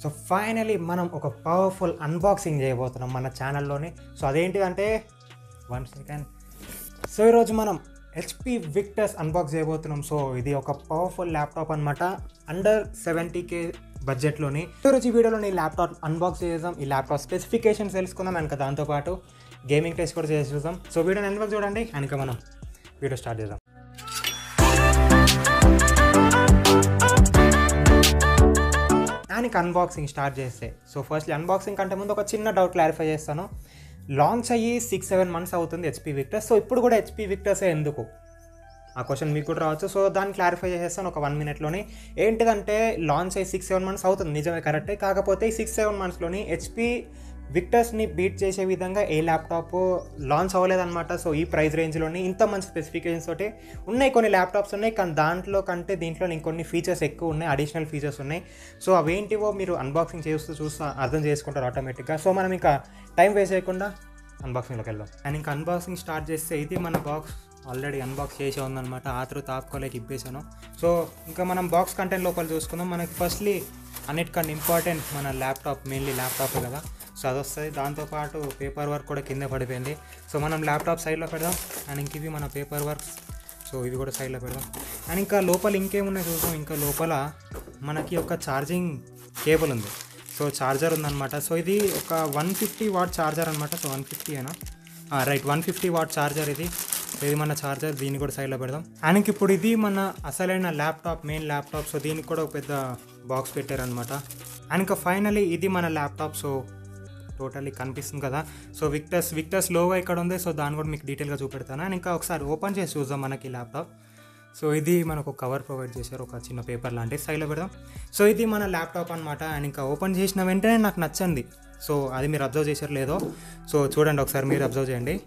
So finally మనం ఒక powerful unboxing చేయబోతున్నాం మన ఛానల్లోని. సో అదేంటిదంటే 1 సెకండ్. సో ఈరోజు మనం HP విక్టర్స్ అన్బాక్స్ చేయబోతున్నాం. సో ఇది ఒక పవర్ఫుల్ ల్యాప్టాప్ అనమాట, అండర్ 70K బడ్జెట్లోని. ఈరోజు ఈ వీడియోలో ఈ ల్యాప్టాప్ అన్బాక్స్ చేద్దాం, ఈ ల్యాప్టాప్ స్పెసిఫికేషన్స్ తెలుసుకుందాం, అండ్ దాంతోపాటు గేమింగ్ టెస్ట్ కూడా చేసి చూద్దాం. సో వీడియోని అన్బాక్స్ చూడండి, అండ్ మనం వీడియో స్టార్ట్ చేద్దాం. దానికి అన్బాక్సింగ్ స్టార్ట్ చేస్తే, సో ఫస్ట్లీ అన్బాక్సింగ్ కంటే ముందు ఒక చిన్న డౌట్ క్లారిఫై చేస్తాను. లాంచ్ అయ్యి 6-7 మంత్స్ అవుతుంది HP విక్టర్స్. సో ఇప్పుడు కూడా HP విక్టర్సే ఎందుకు, ఆ క్వశ్చన్ మీకు కూడా రావచ్చు. సో దాన్ని క్లారిఫై చేసేస్తాను ఒక 1 మినిట్లోని. ఏంటిదంటే లాంచ్ అయ్యి 6-7 మంత్స్ అవుతుంది, నిజమే, కరెక్టే. కాకపోతే ఈ 6-7 మంత్స్లోని HP విక్టర్స్ని బీట్ చేసే విధంగా ఏ ల్యాప్టాప్ లాంచ్ అవ్వలేదన్నమాట. సో ఈ ప్రైస్ రేంజ్లోని ఇంత మంచి స్పెసిఫికేషన్స్ తోటి ఉన్నాయి, కొన్ని ల్యాప్టాప్స్ ఉన్నాయి, కానీ దాంట్లో కంటే దీంట్లో ఇంకొన్ని ఫీచర్స్ ఎక్కువ ఉన్నాయి, అడిషనల్ ఫీచర్స్ ఉన్నాయి. సో అవేంటివో మీరు అన్బాక్సింగ్ చూస్తూ అర్థం చేసుకుంటారు ఆటోమేటిక్గా. సో మనం ఇంకా టైం వేస్ట్ చేయకుండా అన్బాక్సింగ్లోకి వెళ్దాం. అండ్ ఇంకా అన్బాక్సింగ్ స్టార్ట్ చేస్తే ఇది మన బాక్స్ ఆల్రెడీ అన్బాక్స్ చేసే ఉందన్నమాట, తాపుకోలేక ఇప్పేసాను. సో ఇంకా మనం బాక్స్ కంటెంట్ లోపల చూసుకుందాం. మనకి ఫస్ట్లీ అన్నిటికన్నా ఇంపార్టెంట్ మన ల్యాప్టాప్, మెయిన్లీ ల్యాప్టాప్ కదా, సో అది వస్తుంది. దాంతోపాటు పేపర్ వర్క్ కూడా కింద పడిపోయింది. సో మనం ల్యాప్టాప్ సైడ్లో పెడదాం, అండ్ ఇంక ఇవి మన పేపర్ వర్క్స్, సో ఇవి కూడా సైడ్లో పెడదాం. అండ్ ఇంకా లోపల ఇంకేమున్నాయి చూద్దాం. ఇంకా లోపల మనకి ఒక ఛార్జింగ్ కేబుల్ ఉంది, సో ఛార్జర్ ఉందన్నమాట. సో ఇది ఒక 150 వాట్ ఛార్జర్ అనమాట. సో 150 అయినా రైట్, 150 వాట్ ఛార్జర్ ఇది మన ఛార్జర్. దీన్ని కూడా సైడ్లో పెడదాం. అండ్ ఇప్పుడు ఇది మన అసలైన ల్యాప్టాప్, మెయిన్ ల్యాప్టాప్. సో దీనికి కూడా ఒక పెద్ద బాక్స్ పెట్టారనమాట. అండ్ ఇంకా ఫైనలీ ఇది మన ల్యాప్టాప్. సో టోటల్లీ కనిపిస్తుంది కదా. సో విక్టర్స్ లోగో ఇక్కడ ఉంది. సో దాన్ని కూడా మీకు డీటెయిల్గా చూపెడతాను. అండ్ ఇంకా ఒకసారి ఓపెన్ చేసి చూద్దాం మనకి ల్యాప్టాప్. సో ఇది మనకు కవర్ ప్రొవైడ్ చేశారు, ఒక చిన్న పేపర్ లాంటి, సైడ్లో పెడదాం. సో ఇది మన ల్యాప్టాప్ అనమాట. అండ్ ఇంకా ఓపెన్ చేసిన వెంటనే నాకు నచ్చింది. సో అది మీరు అబ్జర్వ్ చేశారు లేదో, సో చూడండి ఒకసారి, మీరు అబ్జర్వ్ చేయండి.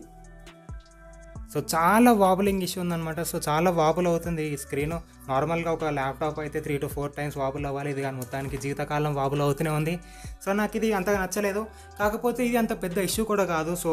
సో చాలా వాబులింగ్ ఇష్యూ ఉందన్నమాట. సో చాలా వాబుల్ అవుతుంది ఈ స్క్రీన్. నార్మల్గా ఒక ల్యాప్టాప్ అయితే 3 to 4 టైమ్స్ వాబుల్ అవ్వాలి, ఇది కానీ మొత్తానికి జీవితకాలం వాబుల్ అవుతూనే ఉంది. సో నాకు ఇది అంతగా నచ్చలేదు. కాకపోతే ఇది అంత పెద్ద ఇష్యూ కూడా కాదు. సో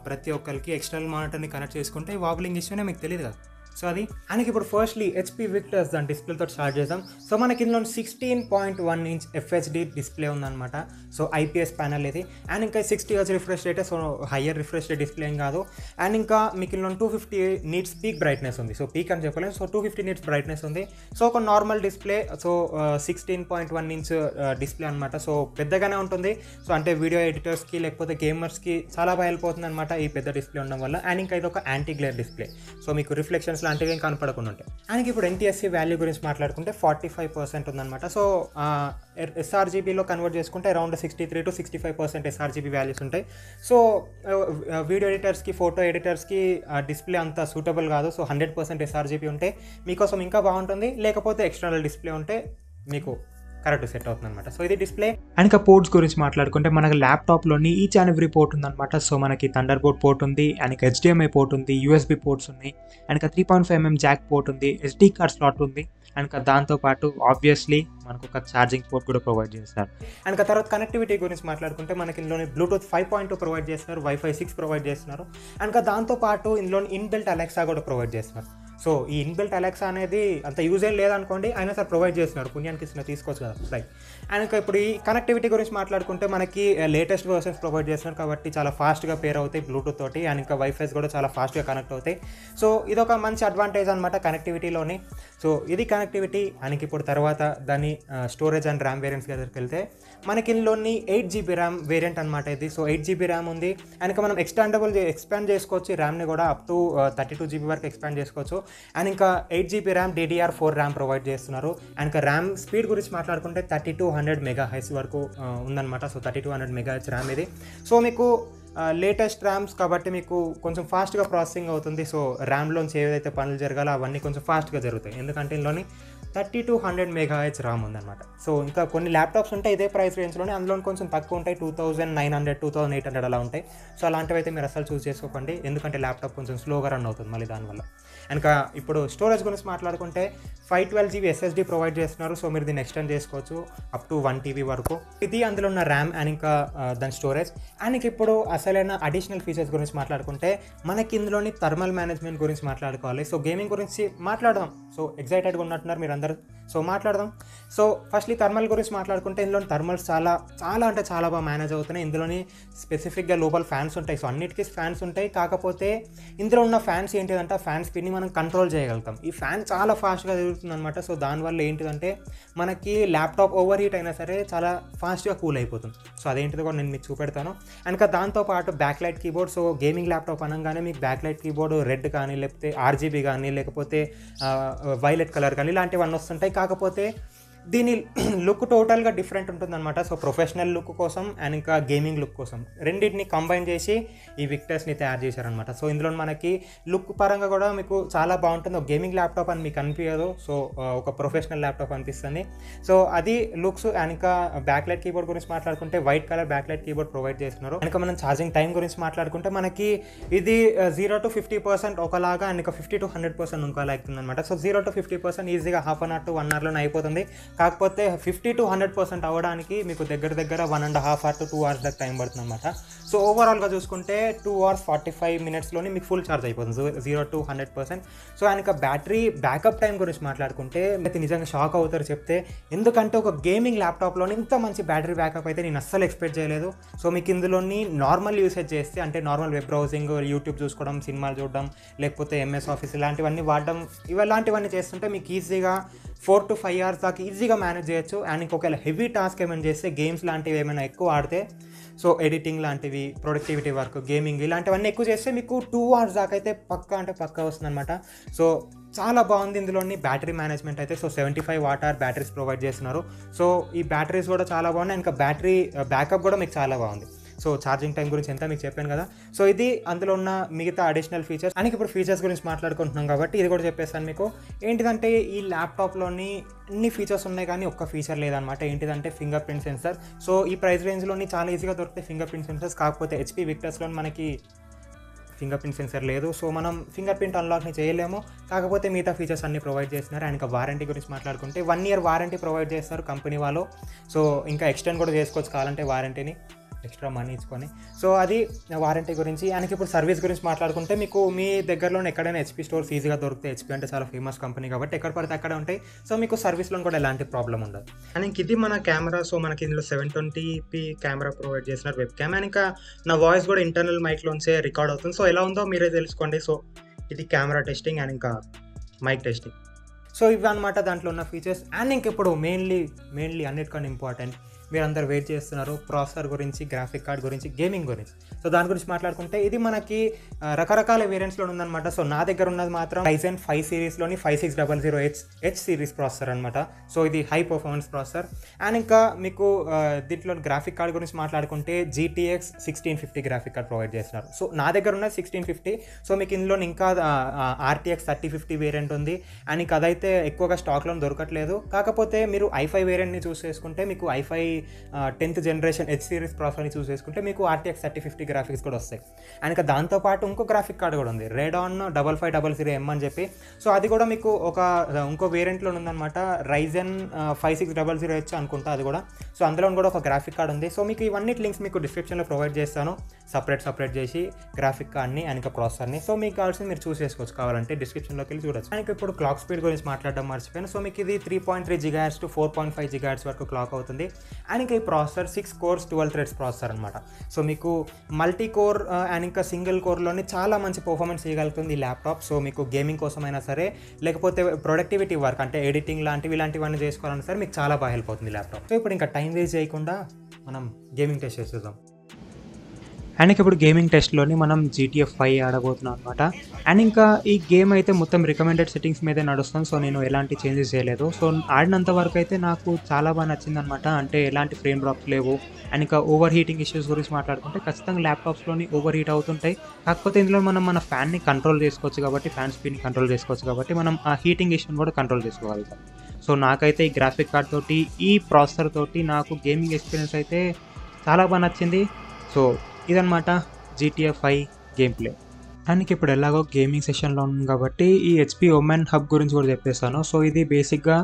ప్రతి ఒక్కరికి ఎక్స్టర్నల్ మానిటర్ని కనెక్ట్ చేసుకుంటే వాబులింగ్ ఇష్యూనే మీకు తెలియదు కదా. సో అది మనకి ఇప్పుడు ఫస్ట్లీ HP విక్టర్స్ దాని డిస్ప్లేతో స్టార్ట్ చేద్దాం. సో మనకి ఇందులో 16.1 ఇంచ్ FHD డిస్ప్లే ఉందన్నమాట. సో IPS ప్యానల్ ఇది. అండ్ ఇంకా 60 Hz refresh rate, so higher refresh rate display ఏం కాదు. అండ్ ఇంకా మీకు ఇందులో 250 నీట్స్ పీక్ బ్రైట్నెస్ ఉంది. సో పీక్ అని చెప్పలేదు, సో 250 నీట్స్ బ్రైట్నెస్ ఉంది. సో ఒక normal display. So 16.1 inch display అనమాట. సో పెద్దగానే ఉంటుంది. సో అంటే వీడియో ఎడిటర్స్కి లేకపోతే గేమర్స్కి చాలా బాగా హెల్ప్ అవుతుంది అనమాట ఈ పెద్ద డిస్ప్లే ఉండడం వల్ల. అండ్ ఇంకా ఇది ఒక యాంటీ గ్లేర్ డిస్ప్లే. సో మీకు రిఫ్లెక్షన్స్ లాంటివి ఏం కనపడకుండా ఉంటాయి. అండ్ ఇప్పుడు NTSC వాల్యూ గురించి మాట్లాడుకుంటే 45% ఉందన్నమాట. సో sRGBలో కన్వర్ట్ చేసుకుంటే అరౌండ్ 63 to 65% sRGB వాల్యూస్ ఉంటాయి. సో వీడియో ఎడిటర్స్కి, ఫోటో ఎడిటర్స్కి డిస్ప్లే అంత సూటబుల్ కాదు. సో 100% sRGB ఉంటే మీకోసం ఇంకా బాగుంటుంది, లేకపోతే ఎక్స్టర్నల్ డిస్ప్లే ఉంటే మీకు కరెక్ట్ సెట్ అవుతుంది అనమాట. సో ఇది డిస్ప్లే. అండ్ ఇంకా పోర్ట్స్ గురించి మాట్లాడుకుంటే మనకి ల్యాప్టాప్లోని ఈచ్ అండ్ ఎవ్రీ పోర్ట్ ఉందన్నమాట. సో మనకి థండర్బోల్ట్ పోర్ట్ ఉంది, అండ్ ఇంకా HDMI పోర్ట్ ఉంది, USB పోర్ట్స్ ఉన్నాయి, అండ్ ఇంకా 3.5mm జాక్ పోర్ట్ ఉంది, SD కార్డ్ స్లాట్ ఉంది. అండ్ ఇంకా దాంతోపాటు ఆబ్వియస్లీ మనకు ఒక ఛార్జింగ్ పోర్ట్ కూడా ప్రొవైడ్ చేస్తారు. అండ్ ఇంకా తర్వాత కనెక్టివిటీ గురించి మాట్లాడుకుంటే మనకి ఇందులోని బ్లూటూత్ 5.2 ప్రొవైడ్ చేస్తున్నారు, Wi-Fi 6 ప్రొవైడ్ చేస్తున్నారు. అండ్ ఇంకా దాంతోపాటు ఇందులోని ఇన్బిల్ట్ అలెక్సా కూడా ప్రొవైడ్ చేస్తున్నారు. సో ఈ ఇన్బిల్ట్ అలెక్సా అనేది అంత యూజ్ ఏం లేదనుకోండి, అయినా సరే ప్రొవైడ్ చేస్తున్నారు, పుణ్యానికి ఇస్తున్న తీసుకోవచ్చు కదా, రైట్. అండ్ ఇంకా ఇప్పుడు ఈ కనెక్టివిటీ గురించి మాట్లాడుకుంటే మనకి లేటెస్ట్ వర్షన్స్ ప్రొవైడ్ చేస్తున్నారు కాబట్టి చాలా ఫాస్ట్గా పేర్ అవుతాయి బ్లూటూత్ తోటి. అండ్ ఇంకా వైఫైస్ కూడా చాలా ఫాస్ట్గా కనెక్ట్ అవుతాయి. సో ఇది ఒక మంచి అడ్వాంటేజ్ అనమాట కనెక్టివిటీలోని. సో ఇది కనెక్టివిటీ. అండ్ ఇప్పుడు తర్వాత దాని స్టోరేజ్ అండ్ ర్యామ్ వేరియంట్స్ దగ్గరికి వెళ్తే మనకి ఇందులోని 8GB ర్యామ్ వేరియంట్ అనమాట ఇది. సో 8GB ర్యామ్ ఉంది. అండ్ ఇంకా మనం ఎక్స్పాండ్ చేసుకోవచ్చు ర్యామ్ని కూడా, అప్ టు 32GB వరకు ఎక్స్పాండ్ చేసుకోవచ్చు. అండ్ ఇంకా 8GB RAM DDR4 RAM provide చేస్తున్నారు. అండ్ ఇంకా ర్యామ్ స్పీడ్ గురించి మాట్లాడుకుంటే 3200 MHz వరకు ఉందన్నమాట. సో 3200 MHz ర్యామ్ ఇది. సో మీకు లేటెస్ట్ ర్యామ్స్ కాబట్టి మీకు కొంచెం ఫాస్ట్గా ప్రాసెసింగ్ అవుతుంది. సో ర్యామ్లోంచి ఏదైతే పనులు జరగాలో అవన్నీ కొంచెం ఫాస్ట్గా జరుగుతాయి, ఎందుకంటే ఇందులోని 3200 MHz ర్యామ్ ఉందన్నమాట. సో ఇంకా కొన్ని ల్యాప్టాప్స్ ఉంటాయి ఇదే ప్రైస్ రేంజ్లోనే, అందులో కొంచెం తక్కువ ఉంటాయి, 2900 2800 అలా ఉంటాయి. సో అలాంటివి అయితే మీరు అసలు చూస్ చేసుకోకండి, ఎందుకంటే ల్యాప్టాప్ కొంచెం స్లోగా రన్ అవుతుంది మళ్ళీ దానివల్ల. ఇంకా ఇప్పుడు స్టోరేజ్ గురించి మాట్లాడుకుంటే 512GB SSD ప్రొవైడ్ చేస్తున్నారు. సో మీరు దీన్ని ఎక్స్టెండ్ చేసుకోవచ్చు అప్ టు 1TB వరకు. ఇది అందులో ఉన్న ర్యామ్ అండ్ ఇంకా దాని స్టోరేజ్. అండ్ ఇప్పుడు అసలైన అడిషనల్ ఫీచర్స్ గురించి మాట్లాడుకుంటే మనకి ఇందులోని థర్మల్ మేనేజ్మెంట్ గురించి మాట్లాడుకోవాలి. సో గేమింగ్ గురించి మాట్లాడదాం. సో ఎక్సైటెడ్గా ఉన్నట్టున్నారు మీరు అందరూ అందరు. సో మాట్లాడదాం. సో ఫస్ట్లీ థర్మల్ గురించి మాట్లాడుకుంటే ఇందులో థర్మల్స్ చాలా చాలా అంటే చాలా బాగా మేనేజ్ అవుతున్నాయి. ఇందులోని స్పెసిఫిక్గా లోపల ఫ్యాన్స్ ఉంటాయి. సో అన్నిటికీ ఫ్యాన్స్ ఉంటాయి. కాకపోతే ఇందులో ఉన్న ఫ్యాన్స్ ఏంటిదంటే ఆ ఫ్యాన్ స్పీడ్ని మనం కంట్రోల్ చేయగలుగుతాం. ఈ ఫ్యాన్ చాలా ఫాస్ట్గా తిరుగుతుంది అనమాట. సో దానివల్ల ఏంటిదంటే మనకి ల్యాప్టాప్ ఓవర్ హీట్ అయినా సరే చాలా ఫాస్ట్గా కూల్ అయిపోతుంది. సో అదేంటిదో కూడా నేను మీకు చూపెడతాను. అండ్ దాంతోపాటు back light keyboard. So gaming laptop అనగానే మీకు బ్యాక్ లైట్ కీబోర్డ్ రెడ్ కానీ లేకపోతే RGB కానీ లేకపోతే వైలెట్ కలర్ కానీ ఇలాంటివన్నీ వస్తుంటాయి. కాకపోతే దీని లుక్ టోటల్గా డిఫరెంట్ ఉంటుందన్నమాట. సో ప్రొఫెషనల్ లుక్ కోసం అండ్ ఇంకా గేమింగ్ లుక్ కోసం రెండింటిని కంబైన్ చేసి ఈ విక్టర్స్ని తయారు చేశారనమాట. సో ఇందులో మనకి లుక్ పరంగా కూడా మీకు చాలా బాగుంటుంది. ఒక గేమింగ్ ల్యాప్టాప్ అని మీకు అనిపించదు. సో ఒక ప్రొఫెషనల్ ల్యాప్టాప్ అనిపిస్తుంది. సో అది లుక్స్. అండ్ ఇంకా బ్యాక్ లైట్ కీబోర్డ్ గురించి మాట్లాడుకుంటే white colour back light keyboard provide చేస్తున్నారు. ఇంకా మనం ఛార్జింగ్ టైం గురించి మాట్లాడుకుంటే మనకి ఇది 0 to 50% ఒకలాగా అండ్ ఇంకా 50 to 100% ఇంకోలా అవుతుంది అనమాట. సో 0 to 50% ఈజీగా హాఫ్ అన్ అవర్ to 1 hourలోనే అయిపోతుంది. కాకపోతే 50 to 100% అవ్వడానికి మీకు దగ్గర 1.5 hours to 2 hours దాకా టైం పడుతుంది అనమాట. సో ఓవరాల్గా చూసుకుంటే 2 hours 45 minutesలోనే మీకు ఫుల్ ఛార్జ్ అయిపోతుంది 0 to 100%. సో ఇంకా బ్యాటరీ బ్యాకప్ టైం గురించి మాట్లాడుకుంటే అయితే నిజంగా షాక్ అవుతారు చెప్తే. ఎందుకంటే ఒక గేమింగ్ ల్యాప్టాప్లో ఇంత మంచి బ్యాటరీ బ్యాకప్ అయితే నేను అస్సలు ఎక్స్పెక్ట్ చేయలేదు. సో మీకు ఇందులోని నార్మల్ యూసేజ్ చేస్తే అంటే నార్మల్ వెబ్ బ్రౌజింగ్, యూట్యూబ్ చూసుకోవడం, సినిమాలు చూడడం, లేకపోతే MS Office ఇలాంటివన్నీ వాడడం, ఇలాంటివన్నీ చేస్తుంటే మీకు ఈజీగా 4 to 5 hours దాకా ఈజీగా మేనేజ్ చేయొచ్చు. అండ్ ఇంకొకవేళ హెవీ టాస్క్ ఏమైనా చేస్తే గేమ్స్ లాంటివి ఏమైనా ఎక్కువ ఆడితే, సో ఎడిటింగ్ లాంటివి, ప్రొడక్టివిటీ వర్క్, గేమింగ్ ఇలాంటివన్నీ ఎక్కువ చేస్తే మీకు 2 hours దాకా అయితే పక్కా వస్తుంది అనమాట. సో చాలా బాగుంది ఇందులోని బ్యాటరీ మేనేజ్మెంట్ అయితే. సో 75 watt బ్యాటరీస్ ప్రొవైడ్ చేస్తున్నారు. సో ఈ బ్యాటరీస్ కూడా చాలా బాగున్నాయి. ఇంకా బ్యాటరీ బ్యాకప్ కూడా మీకు చాలా బాగుంది. సో ఛార్జింగ్ టైం గురించి ఎంత మీకు చెప్పాను కదా. సో ఇది అందులో ఉన్న మిగతా అడిషనల్ ఫీచర్స్. అండ్ ఇప్పుడు ఫీచర్స్ గురించి మాట్లాడుకుంటున్నాం కాబట్టి ఇది కూడా చెప్పేస్తాను మీకు. ఏంటిదంటే ఈ ల్యాప్టాప్లోని అన్ని ఫీచర్స్ ఉన్నాయి కానీ ఒక్క ఫీచర్ లేదనమాట. ఏంటిదంటే ఫింగర్ ప్రింట్ సెన్సర్. సో ఈ ప్రైస్ రేంజ్లోని చాలా ఈజీగా దొరుకుతాయి ఫింగర్ ప్రింట్ సెన్సర్స్. కాకపోతే HP విక్టర్స్లో మనకి ఫింగర్ ప్రింట్ సెన్సర్ లేదు. సో మనం ఫింగర్ ప్రింట్ అన్లాక్ని చేయలేము. కాకపోతే మిగతా ఫీచర్స్ అన్ని ప్రొవైడ్ చేస్తున్నారు. అండ్ ఇంకా వారంటీ గురించి మాట్లాడుకుంటే 1 year వారంటీ ప్రొవైడ్ చేస్తారు కంపెనీ వాళ్ళు. సో ఇంకా ఎక్స్టెండ్ కూడా చేసుకోవచ్చు కావాలంటే వారంటీని ఎక్స్ట్రా మనీ ఇచ్చుకొని. సో అది వారంటీ గురించి. అండ్ ఇప్పుడు సర్వీస్ గురించి మాట్లాడుకుంటే మీకు మీ దగ్గరలోనే ఎక్కడైనా HP స్టోర్స్ ఈజీగా దొరుకుతాయి. HP అంటే చాలా ఫేమస్ కంపెనీ కాబట్టి ఎక్కడ పడితే అక్కడ ఉంటాయి. సో మీకు సర్వీస్లో కూడా ఎలాంటి ప్రాబ్లం ఉండదు. అండ్ ఇంక ఇది మన కెమెరా. సో మనకి ఇందులో 720p కెమెరా ప్రొవైడ్ చేస్తున్నారు, వెబ్ క్యామ్. అండ్ ఇంకా నా వాయిస్ కూడా ఇంటర్నల్ మైక్లోంచే రికార్డ్ అవుతుంది. సో ఎలా ఉందో మీరే తెలుసుకోండి. సో ఇది కెమెరా టెస్టింగ్ అండ్ ఇంకా మైక్ టెస్టింగ్. సో ఇవి అనమాట దాంట్లో ఉన్న ఫీచర్స్. అండ్ ఇంక ఇప్పుడు మెయిన్లీ అన్నిటికన్నా ఇంపార్టెంట్ మీరు అందరు వెయిట్ చేస్తున్నారు ప్రాసెసర్ గురించి, గ్రాఫిక్ కార్డ్ గురించి, గేమింగ్ గురించి. సో దాని గురించి మాట్లాడుకుంటే ఇది మనకి రకరకాల వేరియంట్స్లో ఉందన్నమాట. సో నా దగ్గర ఉన్నది మాత్రం Ryzen 5 సిరీస్లోని 5600H సిరీస్ ప్రాసెసర్ అనమాట. సో ఇది హై పర్ఫార్మెన్స్ ప్రాసెసర్. అండ్ ఇంకా మీకు దీంట్లో గ్రాఫిక్ కార్డ్ గురించి మాట్లాడుకుంటే GTX 1650 గ్రాఫిక్ కార్డ్ ప్రొవైడ్ చేస్తున్నారు. సో నా దగ్గర ఉన్నది 1650. సో మీకు ఇందులో ఇంకా RTX 3050 వేరియంట్ ఉంది. అండ్ ఇంకా అదైతే ఎక్కువగా స్టాక్లో దొరకట్లేదు. కాకపోతే మీరు i5 వేరియంట్ని చూస్ చేసుకుంటే మీకు i5 10th generation H series ప్రాసెసర్ని చూస్ చేసుకుంటే మీకు RTX 3050 గ్రాఫిక్స్ కూడా వస్తాయి. అండ్ ఇంకా దాంతోపాటు ఇంకో గ్రాఫిక్ కార్డ్ కూడా ఉంది, Radeon 5500M అని చెప్పి. సో అది కూడా మీకు ఇంకో వేరియంట్లో ఉందన్నమాట, Ryzen 5600H అనుకుంటా అది కూడా. సో అందులో కూడా ఒక గ్రాఫిక్ కార్డ్ ఉంది. సో మీకు ఇవన్నీ లింక్స్ మీకు డిస్క్రిప్షన్లో ప్రొవైడ్ చేస్తాను, సపరేట్ చేసి గ్రాఫిక్ కార్డ్ని అండ్ ఇంకా ప్రాసెసర్ని. సో మీకు కావాల్సింది మీరు చూస్ చేసుకోవచ్చు, కావాలంటే డిస్క్రిప్షన్లోకి వెళ్ళి చూడొచ్చు. అండ్ ఇప్పుడు క్లాక్ స్పీడ్ గురించి మాట్లాడడం మర్చిపోయాను. సో మీకు ఇది 3.3 GHz to 4.5 GHz వరకు క్లాక్ అవుతుంది. అండ్ ఇంకా ఈ ప్రాసెసర్ 6 cores 12 threads ప్రాసెసర్ అనమాట. సో మీకు మల్టీ కోర్ అండ్ ఇంకా సింగిల్ కోర్లోనే చాలా మంచి పర్ఫార్మెన్స్ చేయగలుగుతుంది ఈ ల్యాప్టాప్. సో మీకు గేమింగ్ కోసమైనా సరే లేకపోతే ప్రొడక్టివిటీ వర్క్ అంటే ఎడిటింగ్ ఇలాంటివన్నీ చేసుకోవాలన్నా సరే మీకు చాలా బాగా హెల్ప్ అవుతుంది ల్యాప్టాప్. సో ఇప్పుడు ఇంకా టైం వేస్ట్ చేయకుండా మనం గేమింగ్ టెస్ట్ చేసేద్దాం. అండ్ ఇప్పుడు గేమింగ్ టెస్ట్లోని మనం GTA 5 ఆడబోతున్నాం అనమాట. అండ్ ఇంకా ఈ గేమ్ అయితే మొత్తం రికమెండెడ్ సెట్టింగ్స్ మీదే నడుస్తుంది. సో నేను ఎలాంటి చేంజెస్ చేయలేదు. సో ఆడినంత వరకు అయితే నాకు చాలా బాగా నచ్చింది అనమాట. అంటే ఎలాంటి ఫ్రేమ్ డ్రాప్స్ లేవు. అండ్ ఇంకా ఓవర్ హీటింగ్ ఇష్యూస్ గురించి మాట్లాడుకుంటే ఖచ్చితంగా ల్యాప్టాప్స్లోని ఓవర్ హీట్ అవుతుంటాయి. కాకపోతే ఇందులో మనం మన ఫ్యాన్ని కంట్రోల్ చేసుకోవచ్చు కాబట్టి, ఫ్యాన్ స్పీడ్ని కంట్రోల్ చేసుకోవచ్చు కాబట్టి మనం ఆ హీటింగ్ ఇష్యూని కూడా కంట్రోల్ చేసుకోగలుగుతాం. సో నాకైతే ఈ గ్రాఫిక్ కార్డ్ తోటి, ఈ ప్రాసెసర్ తోటి నాకు గేమింగ్ ఎక్స్పీరియన్స్ అయితే చాలా బాగా నచ్చింది. సో ఇదన్నమాట GTA 5 గేమ్ ప్లే. అండ్ ఇప్పుడు ఎలాగో గేమింగ్ సెషన్లో ఉంది కాబట్టి ఈ హెచ్పి ఒమెన్ హబ్ గురించి కూడా చెప్పేస్తాను. సో ఇది బేసిక్గా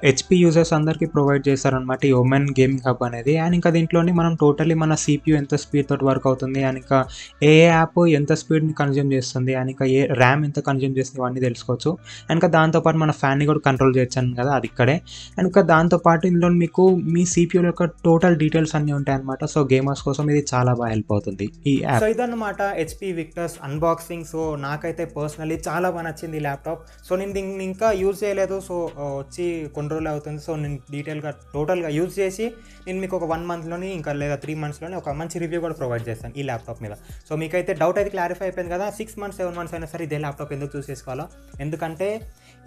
హెచ్పి యూజర్స్ అందరికీ ప్రొవైడ్ చేస్తారనమాట ఈ ఒమెన్ గేమింగ్ హబ్ అనేది. అండ్ ఇంకా దీంట్లోని మనం టోటలీ మన CPU ఎంత స్పీడ్ తోటి వర్క్ అవుతుంది, అండ్ ఇంకా ఏ యాప్ ఎంత స్పీడ్ని కన్జ్యూమ్ చేస్తుంది, అండ్ ఇంకా ఏ ర్యామ్ ఎంత కన్జ్యూమ్ చేస్తుంది ఇవన్నీ తెలుసుకోవచ్చు. అండ్ ఇంకా దాంతోపాటు మన ఫ్యాన్ని కూడా కంట్రోల్ చేయొచ్చాను కదా అది ఇక్కడే. అండ్ ఇంకా దాంతోపాటు ఇందులో మీకు మీ CPU యొక్క టోటల్ డీటెయిల్స్ అన్నీ ఉంటాయి అనమాట. సో గేమర్స్ కోసం ఇది చాలా బాగా హెల్ప్ అవుతుంది ఈ యాప్. సో ఇదన్నమాట హెచ్పి విక్టర్స్ అన్బాక్సింగ్. సో నాకైతే పర్సనలీ చాలా బాగా నచ్చింది ఈ ల్యాప్టాప్. సో నేను దీన్ని ఇంకా యూజ్ చేయలేదు. సో వచ్చి కొన్ని రోజులు అవుతుంది. సో నేను డీటెయిల్గా టోటల్గా యూజ్ చేసి నేను మీకు ఒక 1 మంత్లోని ఇంకా లేదా 3 మంత్స్లోని ఒక మంచి రివ్యూ కూడా ప్రొవైడ్ చేస్తాను ఈ ల్యాప్టాప్ మీద. సో మీకైతే డౌట్ అయితే క్లారిఫై అయిపోయింది కదా. 6 మంత్స్ 7 మంత్స్ అయినా సరే ఇదే ల్యాప్టాప్ ఎందుకు చూస్ చేసుకోవాలో, ఎందుకంటే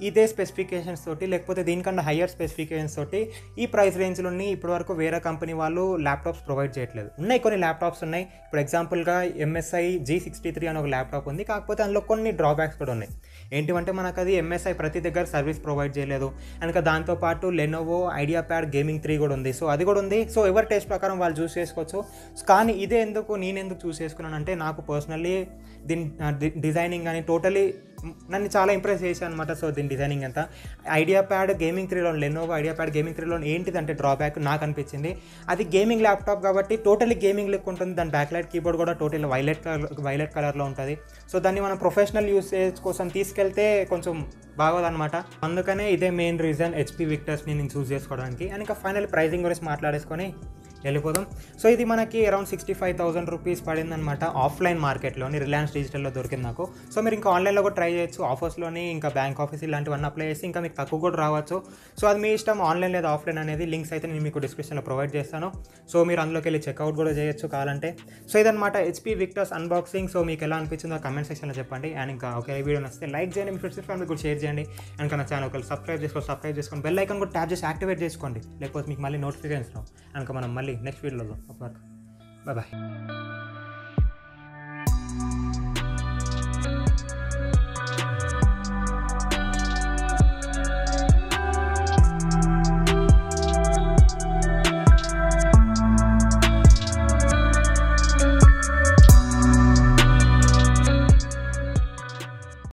ఇదే స్పెసిఫికేషన్స్ తోటి లేకపోతే దీనికన్నా హయ్యర్ స్పెసిఫికేషన్స్ తోటి ఈ ప్రైస్ రేంజ్లోని ఇప్పటివరకు వేరే కంపెనీ వాళ్ళు ల్యాప్టాప్స్ ప్రొవైడ్ చేయట్లేదు. ఉన్నాయి కొన్ని ల్యాప్టాప్స్ ఉన్నాయి. ఇప్పుడు ఎగ్జాంపుల్గా MSI G63 అని ఒక ల్యాప్టాప్ ఉంది. కాకపోతే అందులో కొన్ని డ్రాబ్యాక్స్ కూడా ఉన్నాయి. ఏంటివంటే మనకు అది MSI ప్రతి దగ్గర సర్వీస్ ప్రొవైడ్ చేయలేదు. ఇంకా దాంతోపాటు లెనోవో ఐడియాప్యాడ్ గేమింగ్ 3 కూడా ఉంది. సో అది కూడా ఉంది. సో ఎవరి టేస్ట్ ప్రకారం వాళ్ళు చూస్ చేసుకోవచ్చు. కానీ ఇదే నేను ఎందుకు చూస్ చేసుకున్నానంటే నాకు పర్సనల్లీ దీని డిజైనింగ్ కానీ టోటలీ నన్ను చాలా ఇంప్రెస్ చేశాను అనమాట. సో దీని డిజైనింగ్ అంతా ఐడియాప్యాడ్ గేమింగ్ 3లో లెనోవో ఐడియాప్యాడ్ గేమింగ్ 3లో ఏంటిదంటే డ్రాబ్యాక్ నాకు అనిపించింది, అది గేమింగ్ ల్యాప్టాప్ కాబట్టి టోటలీ గేమింగ్ లుక్ ఉంటుంది. దాని బ్యాక్లైట్ కీబోర్డ్ కూడా టోటల్ వైలెట్ కలర్లో ఉంటుంది. సో దాన్ని మనం ప్రొఫెషనల్ యూసేజ్ కోసం తీసుకెళ్తే కొంచెం బాగోదన్నమాట. అందుకనే ఇదే మెయిన్ రీజన్ హెచ్పి విక్టర్స్ని నేను చూస్ చేసుకోవడానికి. అండ్ ఇంకా ఫైనల్ ప్రైజింగ్ గురించి మాట్లాడేసుకొని వెళ్ళిపోదాం. సో ఇది మనకి అరౌండ్ 65,000 రూపీస్ పడిందనమాట ఆఫ్లైన్ మార్కెట్లోని. రిలయన్స్ డిజిటల్లో దొరికింది నాకు. సో మీరు ఇంకా ఆన్లైన్లో కూడా ట్రై చేయొచ్చు. ఆఫర్స్లోని ఇంకా బ్యాంక్ ఆఫీస్ ఇలాంటివన్నీ అప్లై చేసి ఇంకా మీకు తక్కువ కూడా రావచ్చు. సో అది మీ ఇష్టం, ఆన్లైన్ లేదా ఆఫ్లైన్ అనేది. లింక్స్ అయితే నేను మీకు డిస్క్రిప్షన్లో ప్రొవైడ్ చేస్తాను. సో మీరు అందులోకి వెళ్ళి చెక్అవుట్ కూడా చేయొచ్చు కావాలంటే. సో ఇదనమాట హెచ్పి విక్టర్స్ అన్బాక్సింగ్. సో మీకు ఎలా అనిపించిందో కామెంట్ సెక్షన్లో చెప్పండి. అండ్ ఇంకా ఒక వీడియో నచ్చితే లైక్ చేయండి, మీ ఫ్రెండ్స్ ఫ్యామిలీ కూడా షేర్ చేయండి. అండ్ ఇంకా నా ఛానల్ ఒకవేళ సబ్స్క్రైబ్ చేసుకొని బెల్ ఐకాన్ కూడా ట్యాప్ చేసి యాక్టివేట్ చేసుకోండి, లేకపోతే మీకు మళ్ళీ నోటిఫికేషన్స్ రావు. అండ్ మనం మళ్ళీ నెక్స్ట్ వీడియోలో బాయ్ బాయ్.